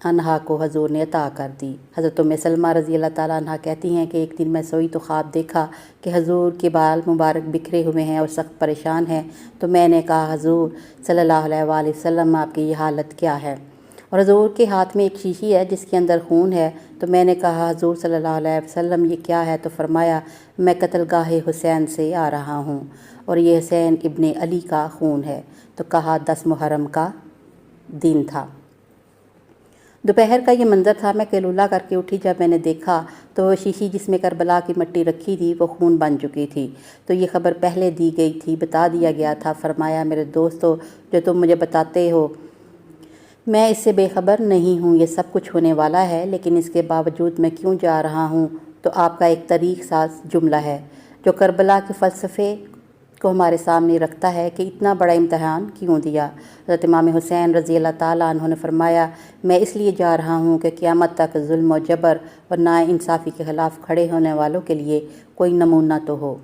عنہا کو حضور نے عطا کر دی۔ حضرت ام سلمہ رضی اللہ تعالیٰ عنہ کہتی ہیں کہ ایک دن میں سوئی تو خواب دیکھا کہ حضور کے بال مبارک بکھرے ہوئے ہیں اور سخت پریشان ہیں، تو میں نے کہا حضور صلی اللہ علیہ وآلہ وسلم آپ کی یہ حالت کیا ہے؟ اور حضور کے ہاتھ میں ایک شیشی ہے جس کے اندر خون ہے، تو میں نے کہا حضور صلی اللہ علیہ وسلم یہ کیا ہے؟ تو فرمایا میں قتل گاہ حسین سے آ رہا ہوں اور یہ حسین ابن علی کا خون ہے۔ تو کہا 10 محرم کا دن تھا۔ دوپہر کا یہ منظر تھا۔ میں قیلولہ کر کے اٹھی، جب میں نے دیکھا تو وہ شیشی جس میں کربلا کی مٹی رکھی تھی وہ خون بن چکی تھی۔ تو یہ خبر پہلے دی گئی تھی، بتا دیا گیا تھا۔ فرمایا میرے دوستو، جو تم مجھے بتاتے ہو میں اس سے بے خبر نہیں ہوں، یہ سب کچھ ہونے والا ہے، لیکن اس کے باوجود میں کیوں جا رہا ہوں؟ تو آپ کا ایک طریق ساز جملہ ہے جو کربلا کے فلسفے کو ہمارے سامنے رکھتا ہے کہ اتنا بڑا امتحان کیوں دیا۔ حضرت امام حسین رضی اللہ تعالیٰ عنہ نے فرمایا میں اس لیے جا رہا ہوں کہ قیامت تک ظلم و جبر اور ناانصافی کے خلاف کھڑے ہونے والوں کے لیے کوئی نمونہ تو ہو۔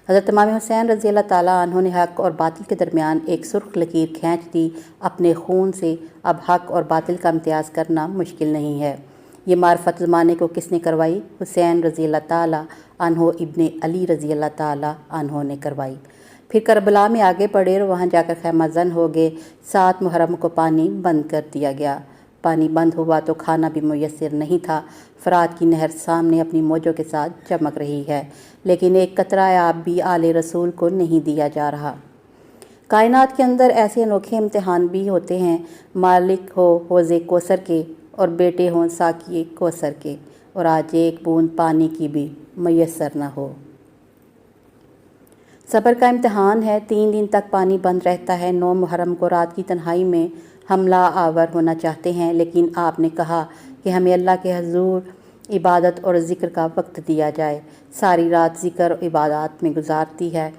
حضرت امام حسین رضی اللہ تعالیٰ عنہ نے حق اور باطل کے درمیان ایک سرخ لکیر کھینچ دی اپنے خون سے۔ اب حق اور باطل کا امتیاز کرنا مشکل نہیں ہے۔ یہ معرفت زمانے کو کس نے کروائی؟ حسین رضی اللہ تعالیٰ عنہ ابن علی رضی اللہ تعالیٰ عنہ نے کروائی۔ پھر کربلا میں آگے بڑھے اور وہاں جا کر خیمہ زن ہو گئے۔ 7 محرم کو پانی بند کر دیا گیا۔ پانی بند ہوا تو کھانا بھی میسر نہیں تھا۔ فرات کی نہر سامنے اپنی موجوں کے ساتھ چمک رہی ہے، لیکن ایک قطرہ آب بھی آل رسول کو نہیں دیا جا رہا۔ کائنات کے اندر ایسے انوکھے امتحان بھی ہوتے ہیں، مالک ہو حوض کوثر کے اور بیٹے ہوں ساقی کوثر کے، اور آج ایک بوند پانی کی بھی میسر نہ ہو۔ صبر کا امتحان ہے۔ 3 دن تک پانی بند رہتا ہے۔ 9 محرم کو رات کی تنہائی میں حملہ آور ہونا چاہتے ہیں، لیکن آپ نے کہا کہ ہمیں اللہ کے حضور عبادت اور ذکر کا وقت دیا جائے۔ ساری رات ذکر اور عبادات میں گزار دی ہے۔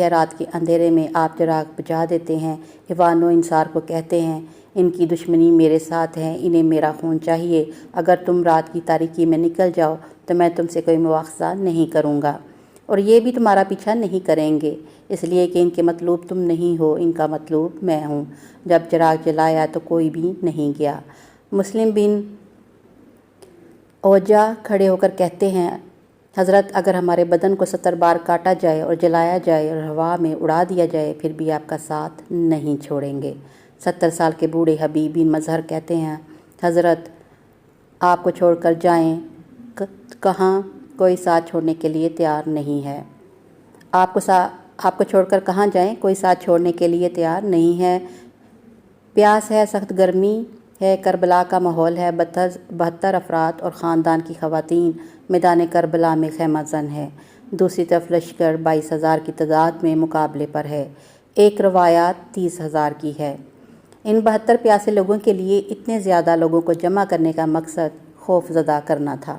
رات کے اندھیرے میں آپ چراغ بجھا دیتے ہیں۔ ایوان و انصار کو کہتے ہیں ان کی دشمنی میرے ساتھ ہے، انہیں میرا خون چاہیے۔ اگر تم رات کی تاریکی میں نکل جاؤ تو میں تم سے کوئی مواخذہ نہیں کروں گا، اور یہ بھی تمہارا پیچھا نہیں کریں گے، اس لیے کہ ان کے مطلوب تم نہیں ہو، ان کا مطلوب میں ہوں۔ جب چراغ جلایا تو کوئی بھی نہیں گیا۔ مسلم بن اوجا کھڑے ہو کر کہتے ہیں حضرت اگر ہمارے بدن کو 70 بار کاٹا جائے اور جلایا جائے اور ہوا میں اڑا دیا جائے پھر بھی آپ کا ساتھ نہیں چھوڑیں گے۔ 70 سال کے بوڑھے حبیب بن مظہر کہتے ہیں حضرت آپ کو چھوڑ کر جائیں کہاں، کوئی ساتھ چھوڑنے کے لیے تیار نہیں ہے۔ آپ کو چھوڑ کر کہاں جائیں، کوئی ساتھ چھوڑنے کے لیے تیار نہیں ہے۔ پیاس ہے، سخت گرمی ہے، کربلا کا ماحول ہے۔ 72 افراد اور خاندان کی خواتین میدان کربلا میں خیمہ زن ہے۔ دوسری طرف لشکر 22,000 کی تعداد میں مقابلے پر ہے۔ ایک روایات 30,000 کی ہے۔ ان 72 پیاسے لوگوں کے لیے اتنے زیادہ لوگوں کو جمع کرنے کا مقصد خوف زدہ کرنا تھا۔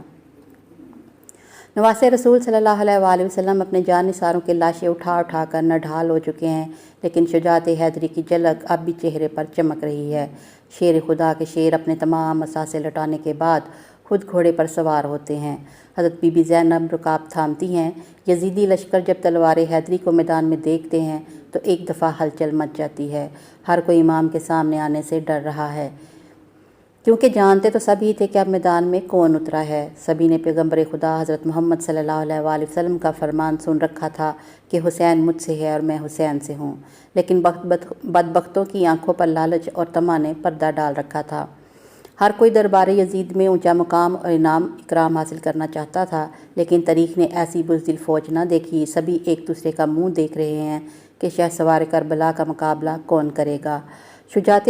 نواسے رسول صلی اللہ علیہ وآلہ وسلم اپنے جان نثاروں کے لاشیں اٹھا کر نڈھال ہو چکے ہیں، لیکن شجاعت حیدری کی جھلک اب بھی چہرے پر چمک رہی ہے۔ شیر خدا کے شیر اپنے تمام اثاثے لٹانے کے بعد خود گھوڑے پر سوار ہوتے ہیں۔ حضرت بی بی زینب رکاب تھامتی ہیں۔ یزیدی لشکر جب تلوار حیدری کو میدان میں دیکھتے ہیں تو ایک دفعہ ہلچل مچ جاتی ہے۔ ہر کوئی امام کے سامنے آنے سے ڈر رہا ہے، کیونکہ جانتے تو سبھی تھے کہ اب میدان میں کون اترا ہے۔ سبھی نے پیغمبر خدا حضرت محمد صلی اللہ علیہ وآلہ وسلم کا فرمان سن رکھا تھا کہ حسین مجھ سے ہے اور میں حسین سے ہوں، لیکن بدبختوں کی آنکھوں پر لالچ اور طمع نے پردہ ڈال رکھا تھا۔ ہر کوئی دربار یزید میں اونچا مقام اور انعام اکرام حاصل کرنا چاہتا تھا، لیکن تاریخ نے ایسی بزدل فوج نہ دیکھی۔ سبھی ایک دوسرے کا منہ دیکھ رہے ہیں کہ شہسوار کربلا کا مقابلہ کون کرے گا۔ شجاعت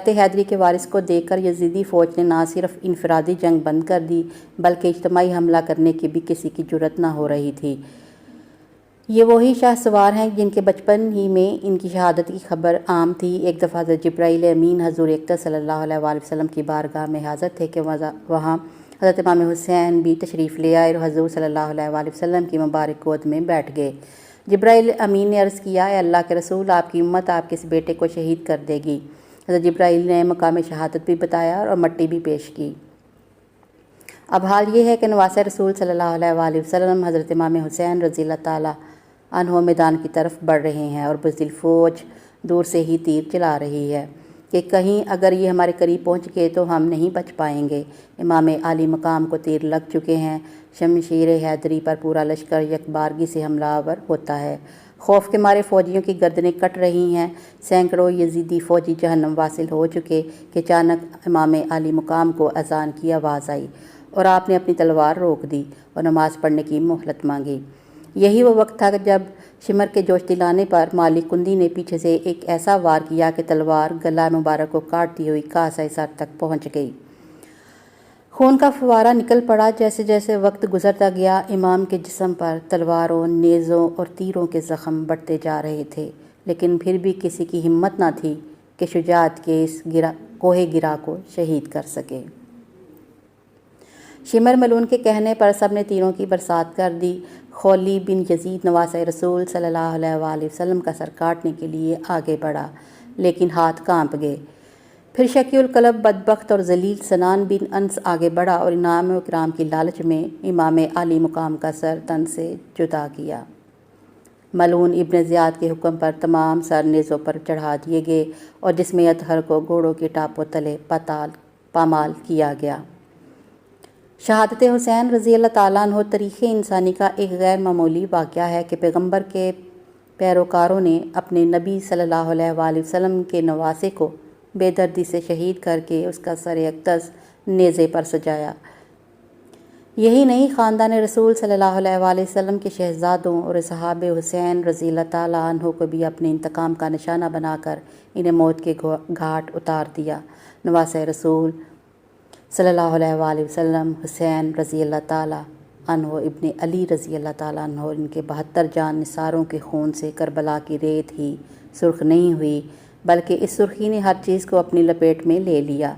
حیدری کے وارث کو دیکھ کر یزیدی فوج نے نہ صرف انفرادی جنگ بند کر دی بلکہ اجتماعی حملہ کرنے کی بھی کسی کی جرأت نہ ہو رہی تھی۔ یہ وہی شاہ سوار ہیں جن کے بچپن ہی میں ان کی شہادت کی خبر عام تھی۔ ایک دفعہ حضرت جبرائیل امین حضور اقدس صلی اللہ علیہ وآلہ وسلم کی بارگاہ میں حاضر تھے کہ وہاں حضرت امام حسین بھی تشریف لے آئے اور حضور صلی اللہ علیہ وآلہ وسلم کی مبارک گود میں بیٹھ گئے۔ جبرائیل امین نے عرض کیا اے اللہ کے رسول، آپ کی امت آپ کے اس بیٹے کو شہید کر دے گی۔ حضرت جبرائیل نے مقام شہادت بھی بتایا اور مٹی بھی پیش کی۔ اب حال یہ ہے کہ نواسہ رسول صلی اللہ علیہ وآلہ وسلم حضرت امام حسین رضی اللہ تعالیٰ عنہ میدان کی طرف بڑھ رہے ہیں اور بزدل فوج دور سے ہی تیر چلا رہی ہے۔ کہ کہیں اگر یہ ہمارے قریب پہنچ گئے تو ہم نہیں بچ پائیں گے۔ امام عالی مقام کو تیر لگ چکے ہیں۔ شمشیر حیدری پر پورا لشکر یکبارگی سے حملہ آور ہوتا ہے۔ خوف کے مارے فوجیوں کی گردنیں کٹ رہی ہیں۔ سینکڑوں یزیدی فوجی جہنم واصل ہو چکے کہ اچانک امام عالی مقام کو اذان کی آواز آئی اور آپ نے اپنی تلوار روک دی اور نماز پڑھنے کی مہلت مانگی۔ یہی وہ وقت تھا جب شمر کے جوش دلانے پر مالک کندی نے پیچھے سے ایک ایسا وار کیا کہ تلوار گلا مبارک کو کاٹتی ہوئی کاسۂ سر تک پہنچ گئی۔ خون کا فوارہ نکل پڑا۔ جیسے جیسے وقت گزرتا گیا امام کے جسم پر تلواروں، نیزوں اور تیروں کے زخم بڑھتے جا رہے تھے، لیکن پھر بھی کسی کی ہمت نہ تھی کہ شجاعت کے اس کوہ گرا کو شہید کر سکے۔ شمر ملعون کے کہنے پر سب نے تیروں کی برسات کر دی۔ خولی بن یزید نواسۂ رسول صلی اللہ علیہ وآلہ وسلم کا سر کاٹنے کے لیے آگے بڑھا، لیکن ہاتھ کانپ گئے۔ پھر شقی القلب بدبخت اور ذلیل سنان بن انس آگے بڑھا اور انعام و اکرام کی لالچ میں امام عالی مقام کا سر تن سے جدا کیا۔ ملعون ابن زیاد کے حکم پر تمام سر نیزوں پر چڑھا دیے گئے اور جسم اطہر کو گھوڑوں کے ٹاپوں تلے پامال کیا گیا۔ شہادت حسین رضی اللہ تعالیٰ عنہ تاریخ انسانی کا ایک غیر معمولی واقعہ ہے کہ پیغمبر کے پیروکاروں نے اپنے نبی صلی اللہ علیہ وآلہ وسلم کے نواسے کو بے دردی سے شہید کر کے اس کا سر اقدس نیزے پر سجایا۔ یہی نہیں، خاندان رسول صلی اللہ علیہ وآلہ وسلم کے شہزادوں اور اصحاب حسین رضی اللہ تعالیٰ عنہ کو بھی اپنے انتقام کا نشانہ بنا کر انہیں موت کے گھاٹ اتار دیا۔ نواسۂ رسول صلی اللہ علیہ وآلہ وسلم حسین رضی اللہ تعالیٰ عنہ ابن علی رضی اللہ تعالیٰ عنہ اور ان کے 72 جان نثاروں کے خون سے کربلا کی ریت ہی سرخ نہیں ہوئی، بلکہ اس سرخی نے ہر چیز کو اپنی لپیٹ میں لے لیا۔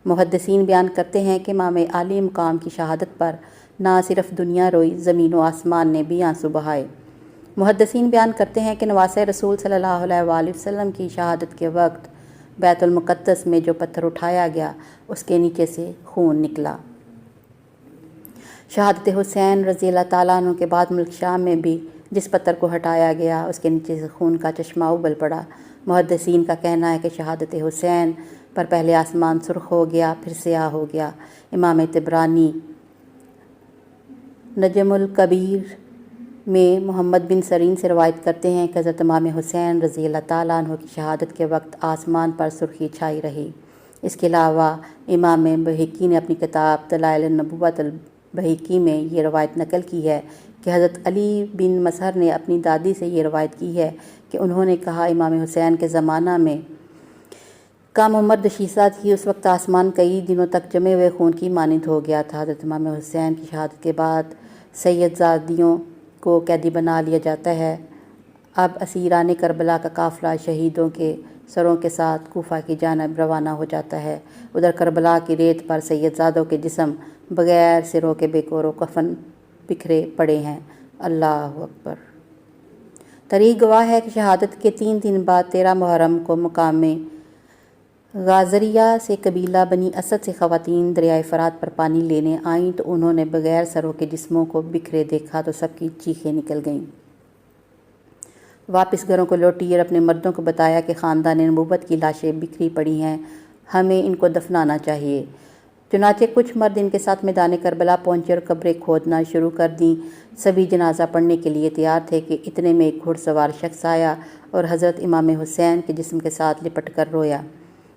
محدثین بیان کرتے ہیں کہ امام عالی مقام کی شہادت پر نہ صرف دنیا روئی، زمین و آسمان نے بھی آنسو بہائے۔ محدثین بیان کرتے ہیں کہ نواسۂ رسول صلی اللہ علیہ وآلہ وسلم کی شہادت کے وقت بیت المقدس میں جو پتھر اٹھایا گیا اس کے نیچے سے خون نکلا۔ شہادت حسین رضی اللہ تعالیٰ عنہ کے بعد ملک شام میں بھی جس پتھر کو ہٹایا گیا اس کے نیچے سے خون کا چشمہ ابل پڑا۔ محدثین کا کہنا ہے کہ شہادت حسین پر پہلے آسمان سرخ ہو گیا، پھر سیاہ ہو گیا۔ امام طبرانی نجم الکبیر میں محمد بن سرین سے روایت کرتے ہیں کہ حضرت امام حسین رضی اللہ تعالیٰ عنہ کی شہادت کے وقت آسمان پر سرخی چھائی رہی۔ اس کے علاوہ امام بہقی نے اپنی کتاب دلائل النبوت البہقی میں یہ روایت نقل کی ہے کہ حضرت علی بن مظہر نے اپنی دادی سے یہ روایت کی ہے کہ انہوں نے کہا امام حسین کے زمانہ میں کم عمر دشیسہ تھی، اس وقت آسمان کئی دنوں تک جمے ہوئے خون کی مانند ہو گیا تھا۔ حضرت امام حسین کی شہادت کے بعد سید زادیوں کو قیدی بنا لیا جاتا ہے۔ اب اسیران کربلا کا قافلہ شہیدوں کے سروں کے ساتھ کوفہ کی جانب روانہ ہو جاتا ہے۔ ادھر کربلا کی ریت پر سید زادوں کے جسم بغیر سروں کے بے کور و کفن بکھرے پڑے ہیں۔ اللہ اکبر۔ تاریخ گواہ ہے کہ شہادت کے 3 دن بعد 13 محرم کو مقام غازریہ سے قبیلہ بنی اسد سے خواتین دریائے فرات پر پانی لینے آئیں تو انہوں نے بغیر سروں کے جسموں کو بکھرے دیکھا تو سب کی چیخیں نکل گئیں۔ واپس گھروں کو لوٹی اور اپنے مردوں کو بتایا کہ خاندان نبوت کی لاشیں بکھری پڑی ہیں، ہمیں ان کو دفنانا چاہیے۔ چنانچہ کچھ مرد ان کے ساتھ میدان کربلا پہنچے اور قبریں کھودنا شروع کر دیں۔ سبھی جنازہ پڑھنے کے لیے تیار تھے کہ اتنے میں ایک گھڑ سوار شخص آیا اور حضرت امام حسین کے جسم کے ساتھ لپٹ کر رویا۔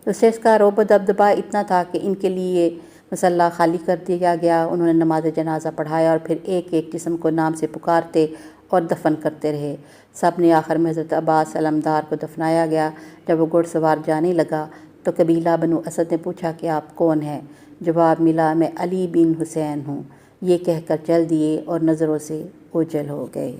اس شخص کا رعب و دبدبہ اتنا تھا کہ ان کے لیے مصلی خالی کر دیا گیا۔ انہوں نے نماز جنازہ پڑھایا اور پھر ایک ایک جسم کو نام سے پکارتے اور دفن کرتے رہے۔ سب نے آخر میں حضرت عباس علمدار کو دفنایا گیا۔ جب وہ گھڑ سوار جانے لگا تو قبیلہ بنو اسد نے پوچھا کہ آپ کون ہیں؟ جواب ملا، میں علی بن حسین ہوں۔ یہ کہہ کر چل دیے اور نظروں سے اوجھل ہو گئے۔